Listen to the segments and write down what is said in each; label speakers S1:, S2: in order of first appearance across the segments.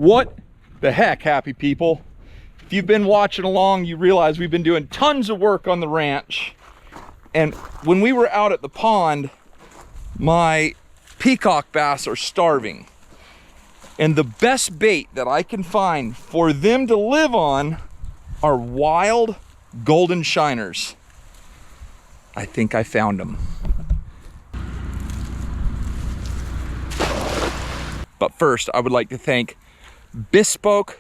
S1: What the heck, happy people? If you've been watching along, you realize we've been doing tons of work on the ranch. And when we were out at the pond, my peacock bass are starving. And the best bait that I can find for them to live on are wild golden shiners. I think I found them. But first, I would like to thank Bespoke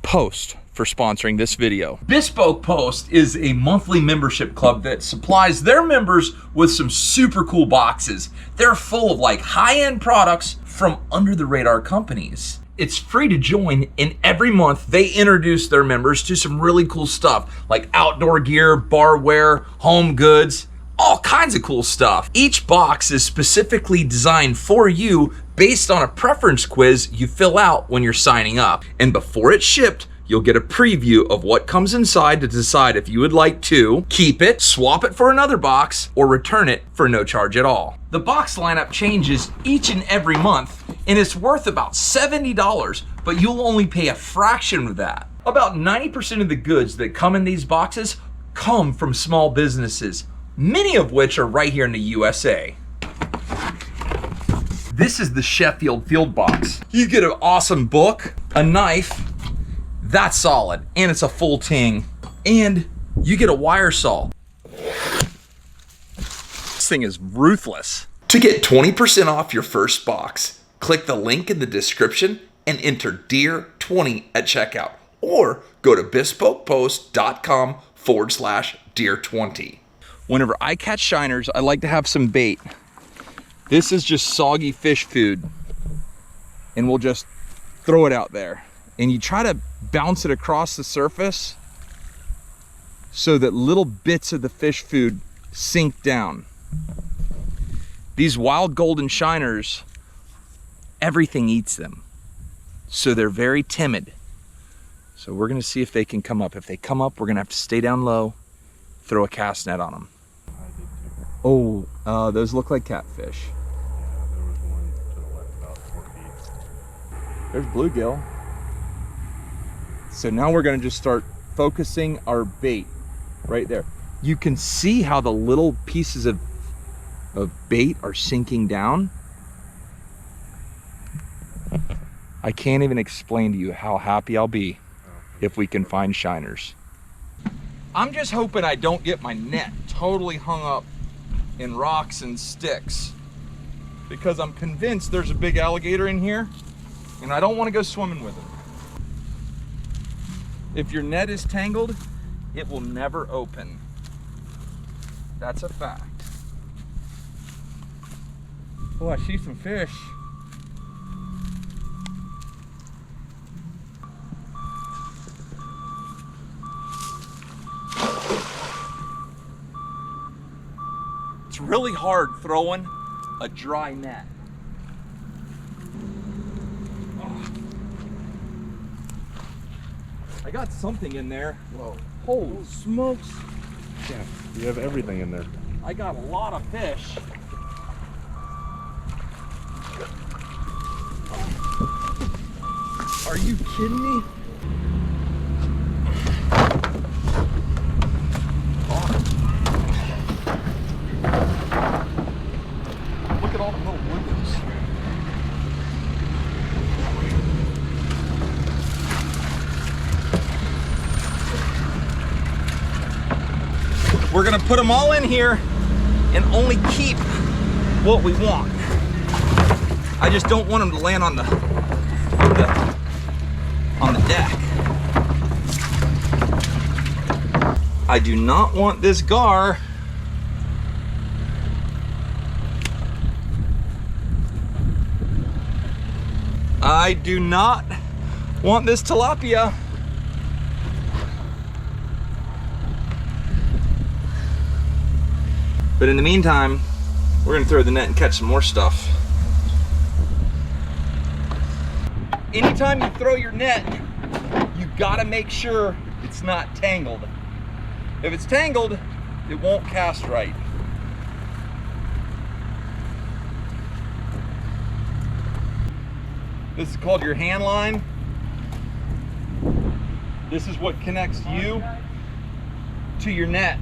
S1: Post for sponsoring this video. Bespoke Post is a monthly membership club that supplies their members with some super cool boxes. They're full of like high-end products from under the radar companies. It's free to join, and every month they introduce their members to some really cool stuff like outdoor gear, barware, home goods, all kinds of cool stuff. Each box is specifically designed for you based on a preference quiz you fill out when you're signing up. And before it's shipped, you'll get a preview of what comes inside to decide if you would like to keep it, swap it for another box, or return it for no charge at all. The box lineup changes each and every month, and it's worth about $70, but you'll only pay a fraction of that. About 90% of the goods that come in these boxes come from small businesses, many of which are right here in the USA. This is the Sheffield Field Box. You get an awesome book, a knife, that's solid, and it's a full ting, and you get a wire saw. This thing is ruthless. To get 20% off your first box, click the link in the description and enter DEER20 at checkout, or go to bespokepost.com/DEER20. Whenever I catch shiners, I like to have some bait. This is just soggy fish food, and we'll just throw it out there. And you try to bounce it across the surface so that little bits of the fish food sink down. These wild golden shiners, everything eats them. So they're very timid. So we're gonna see if they can come up. If they come up, we're gonna have to stay down low, throw a cast net on them. Oh, those look like catfish.
S2: Yeah, there was one to the left about 4 feet.
S1: There's bluegill. So now we're gonna just start focusing our bait right there. You can see how the little pieces of bait are sinking down. I can't even explain to you how happy I'll be if we can find shiners. I'm just hoping I don't get my net totally hung up in rocks and sticks, because I'm convinced there's a big alligator in here and I don't want to go swimming with it. If your net is tangled, it will never open. That's a fact. Oh, I see some fish. It's really hard throwing a dry net. I got something in there.
S2: Whoa.
S1: Holy smokes.
S2: Yeah, you have everything in there.
S1: I got a lot of fish. Are you kidding me? Look at all the little bluegills. We're gonna put them all in here and only keep what we want. I just don't want them to land on the deck. I do not want this gar I do not want this tilapia. But in the meantime, we're gonna throw the net and catch some more stuff. Anytime you throw your net, you gotta make sure it's not tangled. If it's tangled, it won't cast right. This is called your hand line. This is what connects you to your net.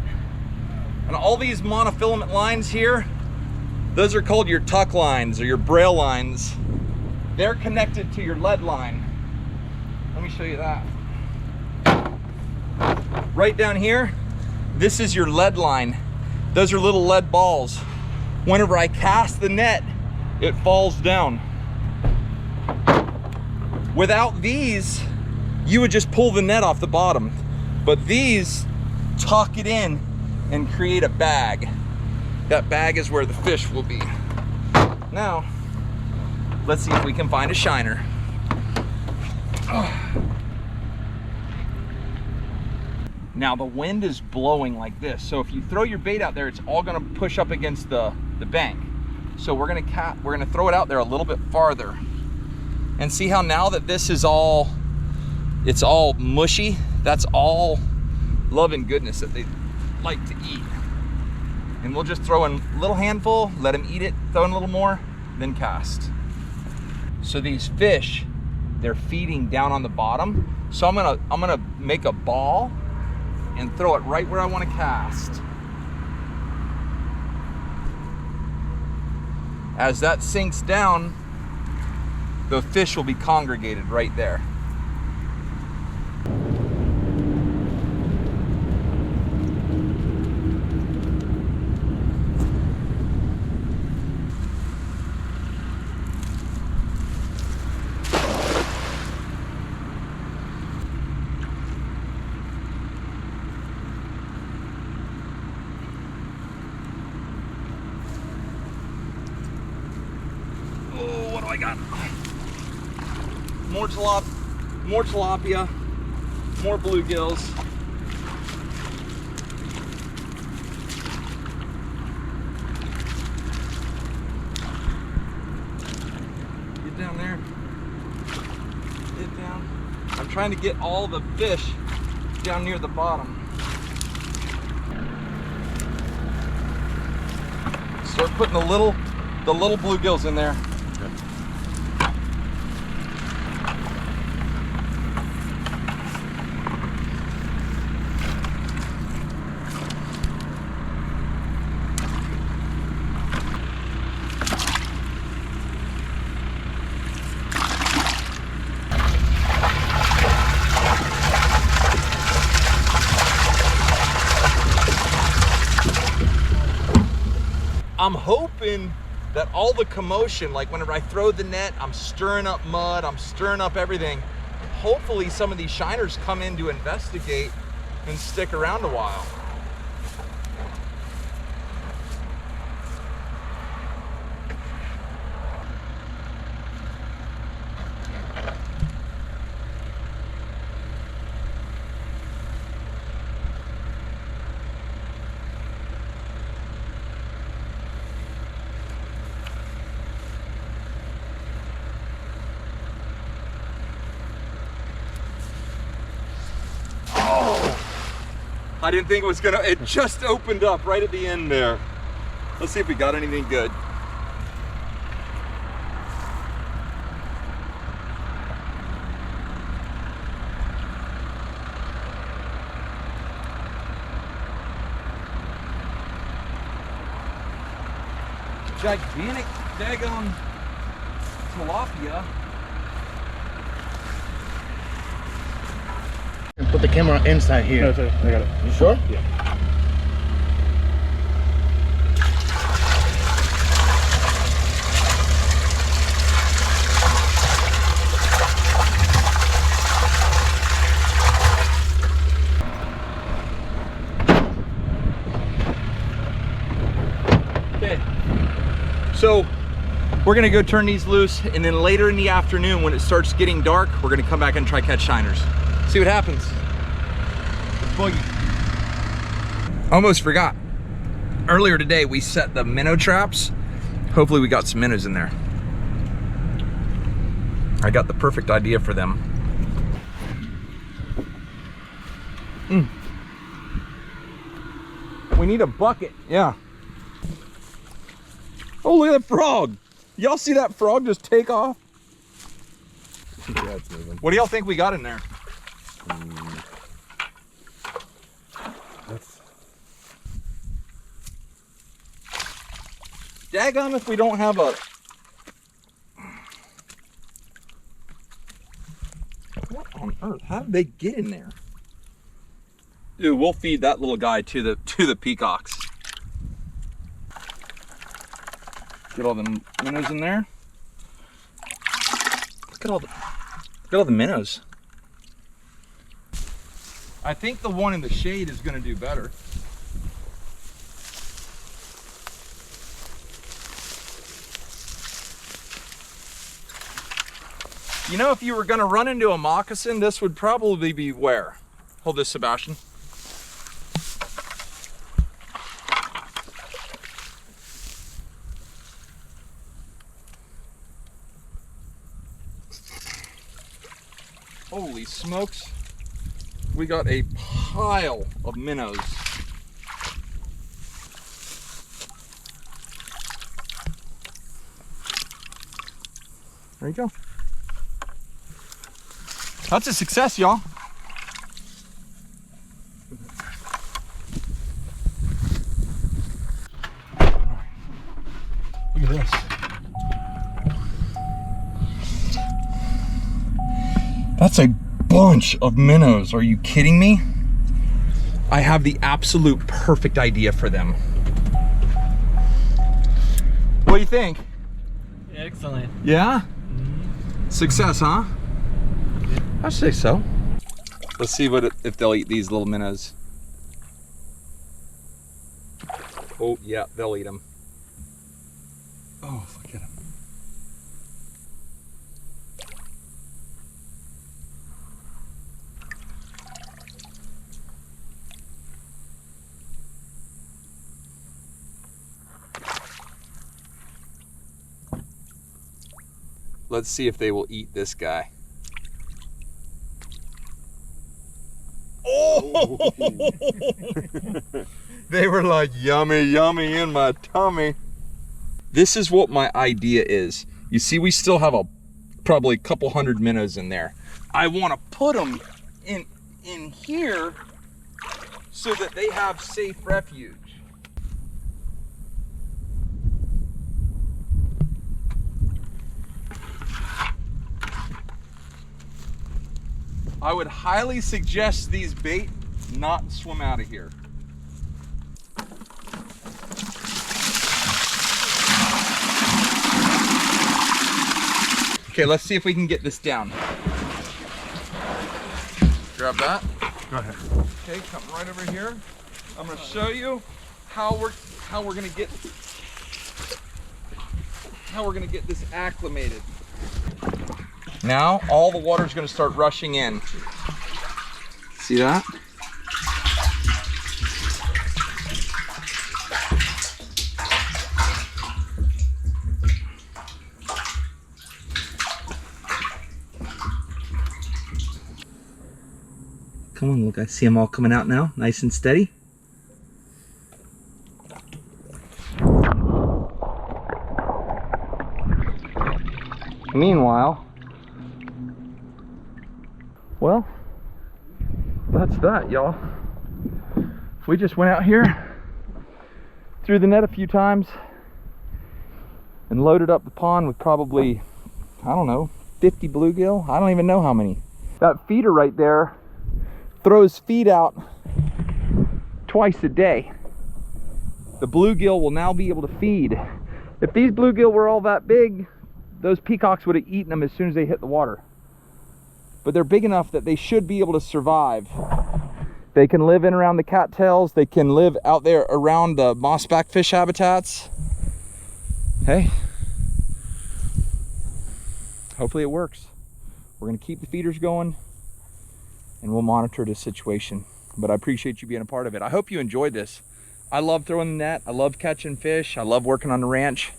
S1: And all these monofilament lines here, those are called your tuck lines or your braille lines. They're connected to your lead line. Let me show you that. Right down here, this is your lead line. Those are little lead balls. Whenever I cast the net, it falls down. Without these, you would just pull the net off the bottom. But these tuck it in and create a bag. That bag is where the fish will be. Now, let's see if we can find a shiner. Now the wind is blowing like this, so if you throw your bait out there, it's all gonna push up against the bank. So we're gonna throw it out there a little bit farther. And see how now that this is it's all mushy, that's all love and goodness that they like to eat. And we'll just throw in a little handful, let them eat it, throw in a little more, then cast. So these fish, they're feeding down on the bottom. So I'm gonna make a ball and throw it right where I want to cast. As that sinks down, the fish will be congregated right there. Oh, what do I got? More tilapia, more bluegills. Get down there. Get down. I'm trying to get all the fish down near the bottom. Start putting the little bluegills in there. I'm hoping that all the commotion, like whenever I throw the net, I'm stirring up mud, I'm stirring up everything. Hopefully some of these shiners come in to investigate and stick around a while. I didn't think it was gonna, it just opened up right at the end there. Let's see if we got anything good. Gigantic daggone tilapia.
S3: And put the camera inside here.
S2: No, it's I got it.
S3: You sure?
S2: Yeah.
S1: Okay, so we're gonna go turn these loose, and then later in the afternoon when it starts getting dark, we're gonna come back and try catch shiners. See what happens. Boogie. Almost forgot. Earlier today we set the minnow traps. Hopefully we got some minnows in there. I got the perfect idea for them. We need a bucket, yeah. Oh, look at that frog. Y'all see that frog just take off?
S2: Yeah, it's moving.
S1: What do y'all think we got in there?
S2: That's
S1: Daggum if we don't have a... What on earth? How did they get in there? Dude, we'll feed that little guy to the peacocks. Get all the minnows in there. Look at all the minnows. I think the one in the shade is going to do better. You know, if you were going to run into a moccasin, this would probably be where? Hold this, Sebastian. Holy smokes. We got a pile of minnows. There you go. That's a success, y'all. Look at this. That's a bunch of minnows. Are you kidding me? I have the absolute perfect idea for them. What do you think?
S3: Excellent.
S1: Yeah? Success, huh? I'd say so. Let's see if they'll eat these little minnows. Oh, yeah, they'll eat them. Oh, look at them. Let's see if they will eat this guy. Oh! They were like, yummy, yummy in my tummy. This is what my idea is. You see, we still have probably a couple hundred minnows in there. I want to put them in here so that they have safe refuge. I would highly suggest these bait not swim out of here. Okay, let's see if we can get this down. Grab that.
S2: Go ahead.
S1: Okay, come right over here. I'm gonna show you how we're gonna get this acclimated. Now all the water's gonna start rushing in. See that? Come on, look, I see them all coming out now, nice and steady. Meanwhile, well, that's that, y'all. We just went out here, threw the net a few times, and loaded up the pond with probably, I don't know, 50 bluegill. I don't even know how many. That feeder right there throws feed out twice a day. The bluegill will now be able to feed. If these bluegill were all that big, those peacocks would have eaten them as soon as they hit the water. But they're big enough that they should be able to survive. They can live in around the cattails. They can live out there around the mossback fish habitats. Hey, hopefully it works. We're gonna keep the feeders going and we'll monitor this situation. But I appreciate you being a part of it. I hope you enjoyed this. I love throwing the net. I love catching fish. I love working on the ranch.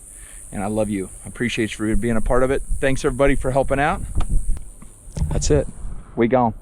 S1: And I love you. I appreciate you for being a part of it. Thanks everybody for helping out. That's it. We gone.